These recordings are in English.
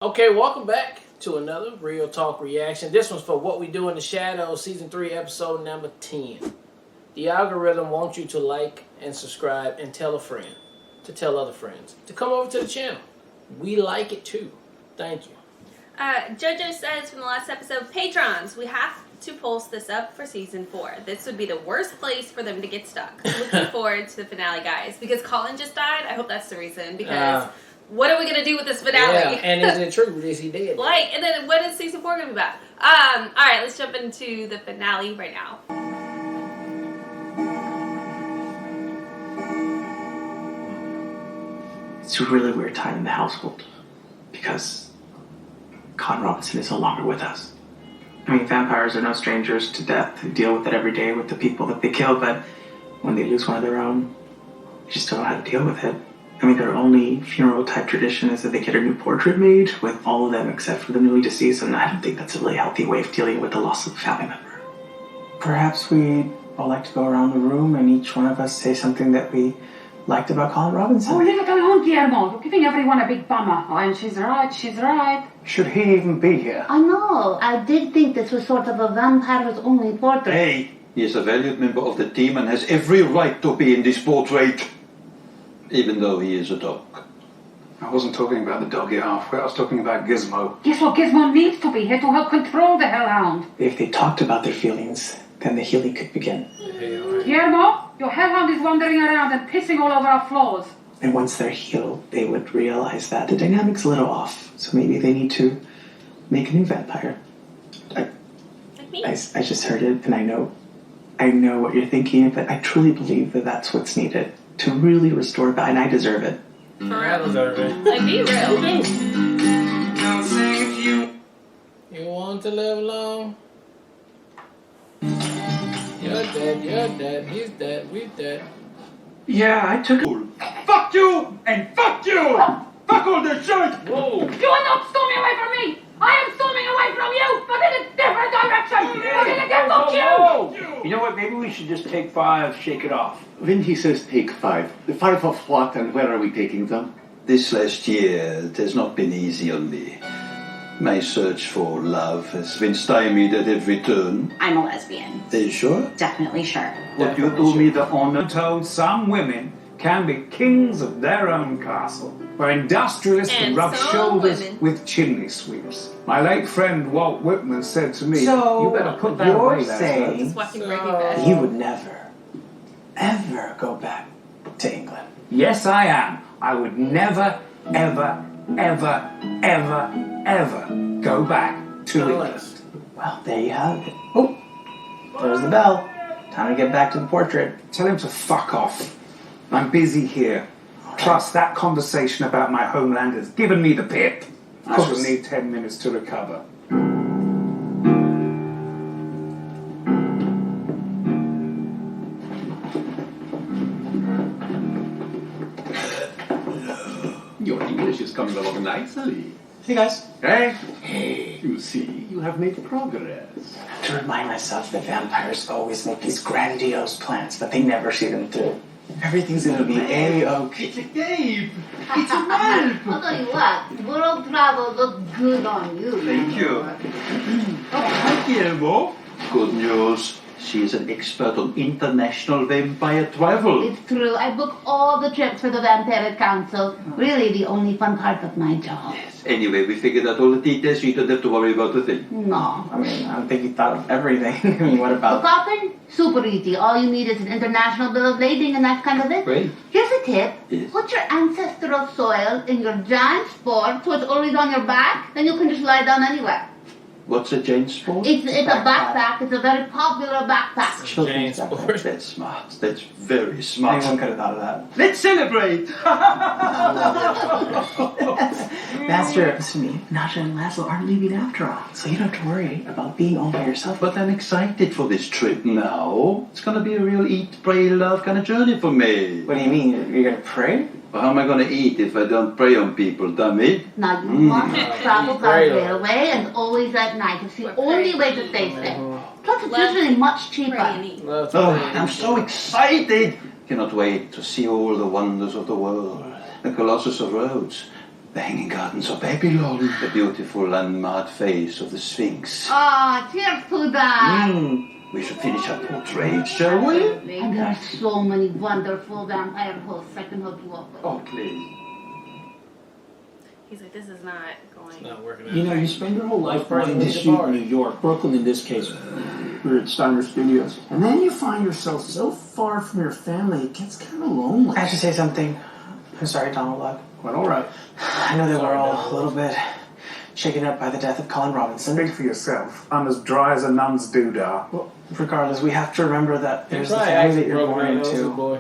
Okay, welcome back to another Real Talk reaction. This one's for What We Do in the Shadows, Season 3, Episode number 10. The algorithm wants you to like and subscribe and tell a friend, to tell other friends, to come over to the channel. We like it too. Thank you. JoJo says from the last episode, patrons, we have to post this up for Season 4. This would be the worst place for them to get stuck. Looking forward to the finale, guys. Because Colin just died, I hope that's the reason. Because what are we going to do with this finale? Yeah, and is it true? Is he dead? And then what is Season 4 going to be about? Alright, let's jump into the finale right now. It's a really weird time in the household because Con Robinson is no longer with us. I mean, vampires are no strangers to death. They deal with it every day with the people that they kill, but when they lose one of their own, they just don't know how to deal with it. I mean, their only funeral-type tradition is that they get a new portrait made with all of them except for the newly deceased, and I don't think that's a really healthy way of dealing with the loss of a family member. Perhaps we'd all like to go around the room and each one of us say something that we liked about Colin Robinson. Oh, leave it alone, Guillermo. You're giving everyone a big bummer. Oh, and she's right. Should he even be here? I know. I did think this was sort of a vampire's only portrait. Hey, he is a valued member of the team and has every right to be in this portrait. Even though he is a dog. I wasn't talking about the dog yet halfway. I was talking about Gizmo. Guess what? Gizmo needs to be here to help control the hellhound. If they talked about their feelings, then the healing could begin. Guillermo, your hellhound is wandering around and pissing all over our floors. And once they're healed, they would realize that the dynamic's a little off. So maybe they need to make a new vampire. I just heard it, and I know what you're thinking, but I truly believe that that's what's needed to really restore that, and I deserve it. For real. Like, be real. You want to live long? You're dead, he's dead, we're dead. Yeah, I took it. Fuck you! And fuck you! Fuck all this shit! Whoa! You are not storming away from me! I am storming away from you, but in a different direction! Fuck you! You know what? Maybe we should just take 5, shake it off. When he says take 5, the 5 of what and where are we taking them? This last year, it has not been easy on me. My search for love has been stymied at every turn. I'm a lesbian. Are you sure? Definitely sure. Would you do me the honor? Told some women can be kings of their own castle, where industrialists can rub shoulders with chimney sweeps. My late friend Walt Whitman said to me, "You better put that away." Saying Watching Breaking Bad. he would never, ever go back to England. Yes, I am. I would never, ever, ever, ever, ever go back to England. Well, there you have it. Oh, there's the bell. Time to get back to the portrait. Tell him to fuck off. I'm busy here. Plus, that conversation about my homeland has given me the pip. I shall need 10 minutes to recover. Your English is coming along nicely. Hey guys. Hey, you see, you have made progress. I have to remind myself that vampires always make these grandiose plans, but they never see them through. Everything's gonna be A-OK. It's a game. It's a whelp. I'll tell you what, world travel looked good on you. Thank you. Hi, Guillermo. Good news. She is an expert on international vampire travel. It's true. I book all the trips for the Vampiric Council. Really the only fun part of my job. Yes. Anyway, we figured out all the details, so you don't have to worry about a thing. No. I mean, I don't think he thought of everything. I mean, what The about... coffin? Super easy. All you need is an international bill of lading and that's kind of it. Great. Here's a tip. Yes. Put your ancestral soil in your giant sport so it's always on your back, then you can just lie down anywhere. What's a Jane sport? It's a backpack. It's a very popular backpack. Jane Sport. That's smart. That's very smart. Anyone could have thought of that. Let's celebrate! Master, listen to me. Nasha and Laszlo aren't leaving after all, so you don't have to worry about being all by yourself. But I'm excited for this trip now. It's gonna be a real eat, pray, love kind of journey for me. What do you mean? You're gonna pray? Well, how am I gonna eat if I don't pray on people, dummy? Now you must travel by railway and always at night. It's the only way to stay safe. Plus it's usually much cheaper. Oh, I'm so excited! Cannot wait to see all the wonders of the world. The Colossus of Rhodes, The Hanging Gardens of Babylon, the beautiful unmarred face of the Sphinx. Ah, cheers to that. We should finish our portrait, shall we? And there are so many wonderful vampire hosts I can hook you up with. Oh, please. He's like, this is not going. Not working out. You know, you spend your whole life First wanting to one to shoot bar. in New York, Brooklyn in this case. We're at Steiner Studios. And then you find yourself so far from your family, it gets kind of lonely. I have to say something. I'm sorry, Donald Luck. But all right. I know that we're all a little bit shaken up by the death of Colin Robinson. Speak for yourself. I'm as dry as a nun's doodah. Well, regardless, we have to remember that there's the Right, family that Isaac you're broke born my nose, into, boy.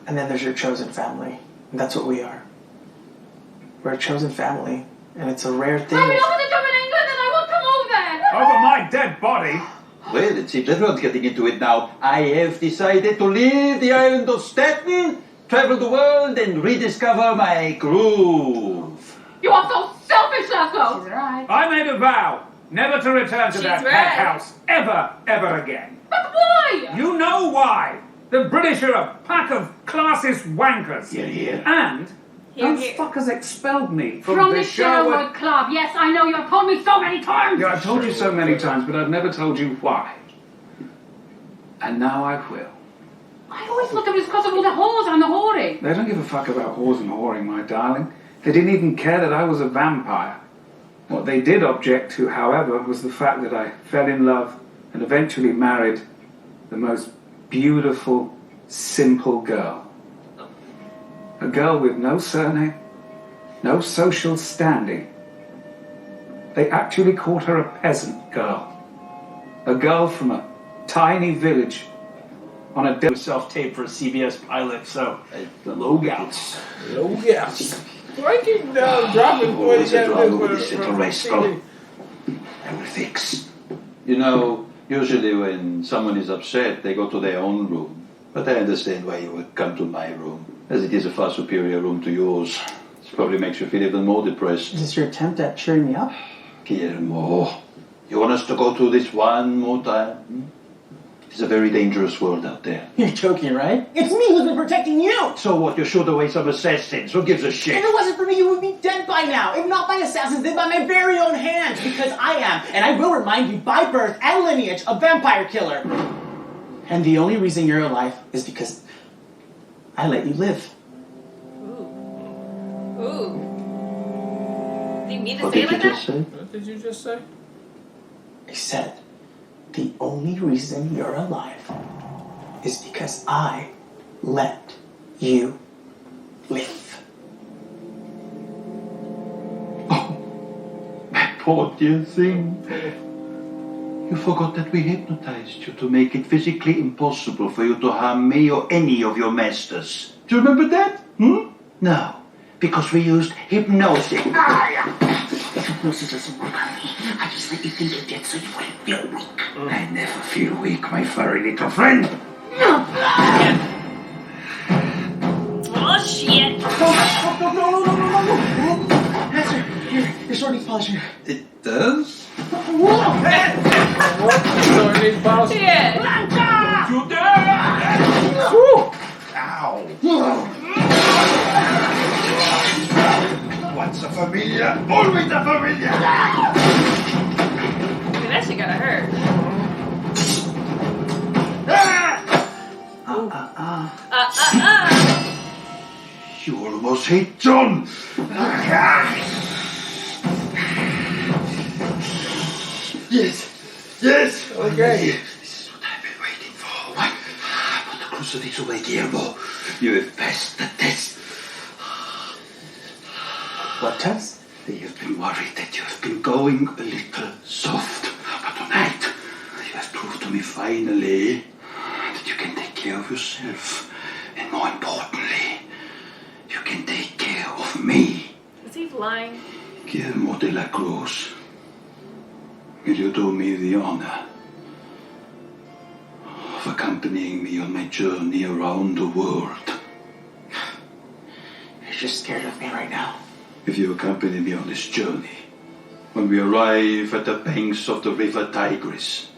and then there's your chosen family. And that's what we are. We're a chosen family, and it's a rare thing. I'm in love with a job in England and I want to move there. Over my dead body? Well, it seems everyone's getting into it now. I have decided to leave the island of Staten, travel the world, and rediscover my groove. You are so selfish, Laszlo. She's right. I made a vow never to return to She's that right. penthouse ever again. But why? You know why. The British are a pack of classist wankers. Yeah. And Here, those here. fuckers expelled me From the the Sherwood Club. Yes, I know you have told me so many times. Yeah, I've told you so many times, but I've never told you why. And now I will. I always look at it as because of all the whores and the whoring. They don't give a fuck about whores and whoring, my darling. They didn't even care that I was a vampire. What they did object to, however, was the fact that I fell in love and eventually married the most beautiful, simple girl. A girl with no surname, no social standing. They actually called her a peasant girl. A girl from a tiny village on a Self-tape for a CBS pilot, so the low gouts. Low gas. Breaking down, dropping What is boys. wrong with this little rascal? I will fix. You know, usually when someone is upset, they go to their own room. But I understand why you would come to my room, as it is a far superior room to yours. This probably makes you feel even more depressed. Is this your attempt at cheering me up? Guillermo, you want us to go through this one more time? It's a very dangerous world out there. You're joking, right? It's me who's been protecting you! So what, you shoot away some assassins? Who gives a shit? If it wasn't for me, you would be dead by now. If not by assassins, then by my very own hands. Because I am, and I will remind you by birth and lineage, a vampire killer. And the only reason you're alive is because I let you live. Ooh. Do you mean to What say did it like you that? just say? What did you just say? I said, the only reason you're alive is because I let you live. My poor dear thing. You forgot that we hypnotized you to make it physically impossible for you to harm me or any of your masters. Do you remember that? No, because we used hypnosis. Hypnosis doesn't work on me. I just let you think you did so you wouldn't feel weak. I never feel weak, my furry little friend. Oh shit! No. Master, here, your sword needs polishing. It does? What? These balls? Yeah. You dare! Ow! Once a familiar, always a familiar! Okay, that shit gotta hurt. You almost hit John! Yes! Okay. This is what I've been waiting for. What? Put the crucifix away, Guillermo. You have passed the test. What test? They have been worried that you have been going a little soft. But tonight, you have proved to me finally that you can take care of yourself. And more importantly, you can take care of me. Is he flying? Guillermo de la Cruz. Will you do me the honor of accompanying me on my journey around the world? You're just scared of me right now. If you accompany me on this journey, when we arrive at the banks of the river Tigris,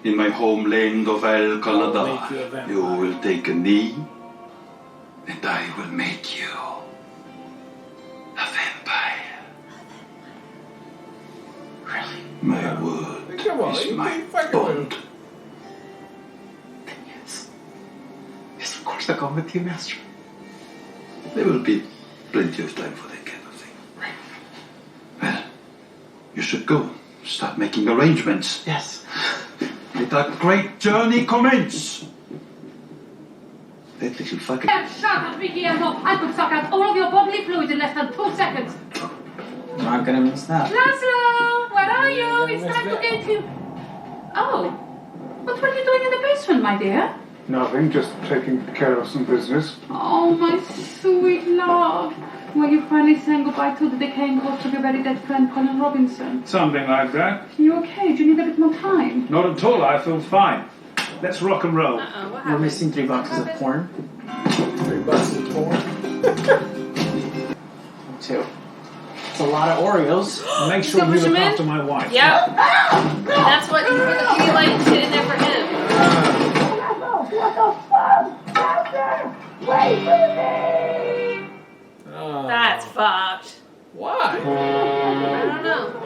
in my homeland of Al I'll make you a Qaladar, vampire. you will take a knee, and I will make you a vampire. My word Come on, is you my fucking bond. Yes. Yes, of course I'll go with you, Master. There will be plenty of time for that kind of thing. Right. Well, you should go. Start making arrangements. Yes. Let our great journey commence. That little fucking... Shut up, Guillermo. I could suck out all of your bodily fluids in less than 2 seconds. I'm not gonna miss that. Laszlo, where are you? It's time to get you. Oh, what were you doing in the basement, my dear? Nothing, just taking care of some business. Oh, my sweet love. Were you finally saying goodbye to the decaying corpse of your very dead friend, Colin Robinson? Something like that. You okay? Do you need a bit more time? Not at all, I feel fine. Let's rock and roll. Uh-oh, what We're happened? missing 3 boxes of porn. 3 boxes of porn. 2. It's a lot of Oreos. Make sure gonna you push look him in? after my wife. Yep. That's what you put the Pedialyte shit in there for him. Oh. That's fucked. Why? I don't know.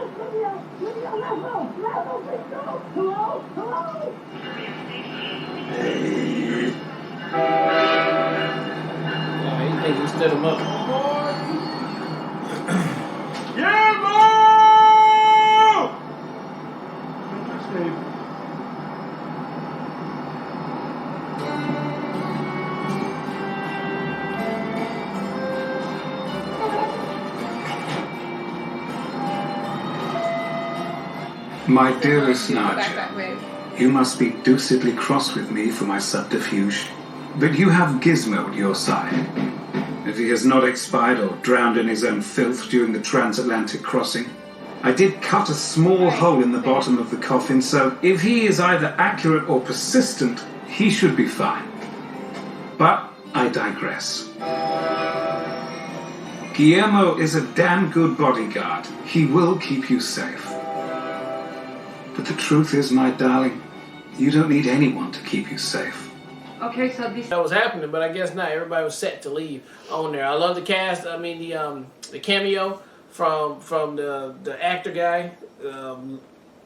Oh, you think he stood him up? My dearest Back, Nadia, wave. you must be deucedly cross with me for my subterfuge. But you have Gizmo at your side. If he has not expired or drowned in his own filth during the transatlantic crossing, I did cut a small hole in the bottom of the coffin, so if he is either accurate or persistent, he should be fine. But I digress. Guillermo is a damn good bodyguard. He will keep you safe. But the truth is, my darling, you don't need anyone to keep you safe. Okay, so this... That was happening, but I guess not. Everybody was set to leave on there. I love the cast. I mean, the cameo from the actor guy.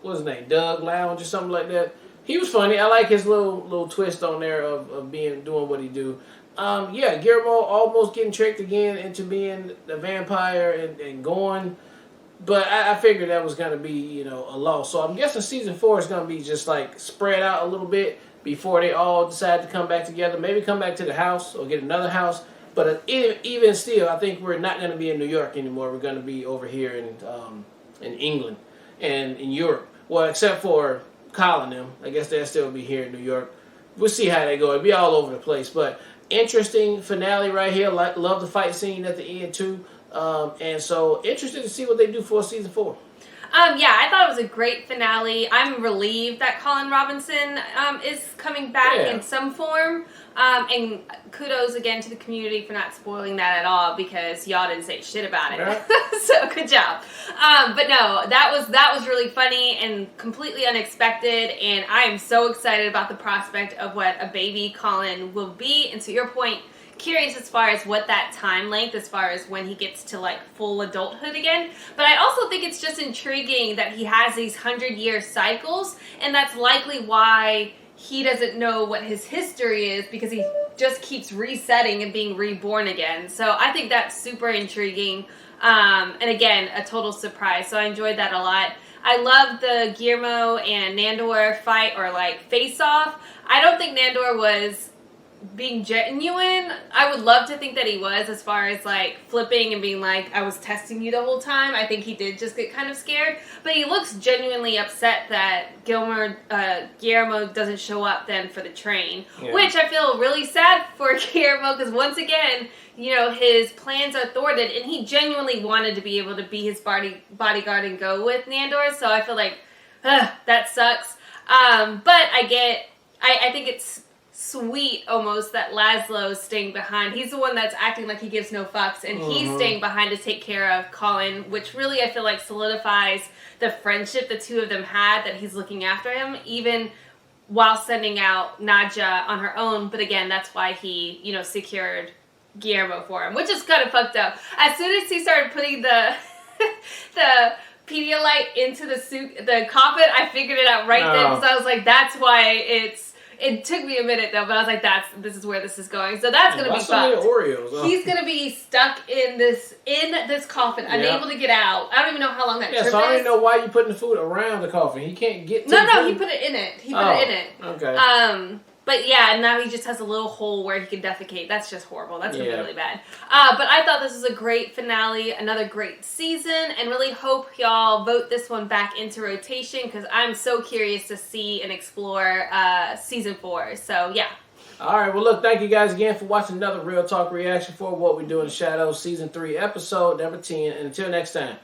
What's his name? Doug Lounge or something like that. He was funny. I like his little twist on there of doing what he do. Yeah, Guillermo almost getting tricked again into being a vampire and going. But I figured that was going to be, a loss. So I'm guessing season 4 is going to be just like spread out a little bit before they all decide to come back together. Maybe come back to the house or get another house. But even still, I think we're not going to be in New York anymore. We're going to be over here in England and in Europe. Well, except for Colin them. I guess they'll still be here in New York. We'll see how they go. It'll be all over the place. But interesting finale right here. Love the fight scene at the end, too. And so interested to see what they do for season 4. Yeah, I thought it was a great finale. I'm relieved that Colin Robinson is coming back in some form. And kudos again to the community for not spoiling that at all because y'all didn't say shit about it. Yeah. So good job. But no, that was really funny and completely unexpected. And I am so excited about the prospect of what a baby Colin will be. And to your point, curious as far as what that time length as far as when he gets to like full adulthood again. But I also think it's just intriguing that he has these 100-year cycles, and that's likely why he doesn't know what his history is because he just keeps resetting and being reborn again. So I think that's super intriguing. And again, a total surprise. So I enjoyed that a lot. I love the Guillermo and Nandor fight or like face off. I don't think Nandor was being genuine. I would love to think that he was, as far as like flipping and being like, I was testing you the whole time. I think he did just get kind of scared, but he looks genuinely upset that Guillermo doesn't show up then for the train, which I feel really sad for Guillermo because once again, his plans are thwarted and he genuinely wanted to be able to be his bodyguard and go with Nandor. So I feel like that sucks. But I think it's sweet almost that Laszlo is staying behind. He's the one that's acting like he gives no fucks, and he's staying behind to take care of Colin, which really I feel like solidifies the friendship the two of them had, that he's looking after him even while sending out Nadja on her own. But again, that's why he secured Guillermo for him, which is kind of fucked up. As soon as he started putting the Pedialyte into the coffin, I figured it out right then. So I was like, that's why it took me a minute though, but I was like, this is where this is going. So that's gonna be fun. Oreos. He's gonna be stuck in this coffin, unable to get out. I don't even know how long that trip is. So I don't even know why you putting the food around the coffin. He can't get to No, he put it in it. He put it in it. Okay. But yeah, now he just has a little hole where he can defecate. That's just horrible. That's gonna be really bad. But I thought this was a great finale, another great season, and really hope y'all vote this one back into rotation because I'm so curious to see and explore season 4. So yeah. All right. Well, look, thank you guys again for watching another Real Talk reaction for What We Do in the Shadows, season 3, episode number 10. And until next time.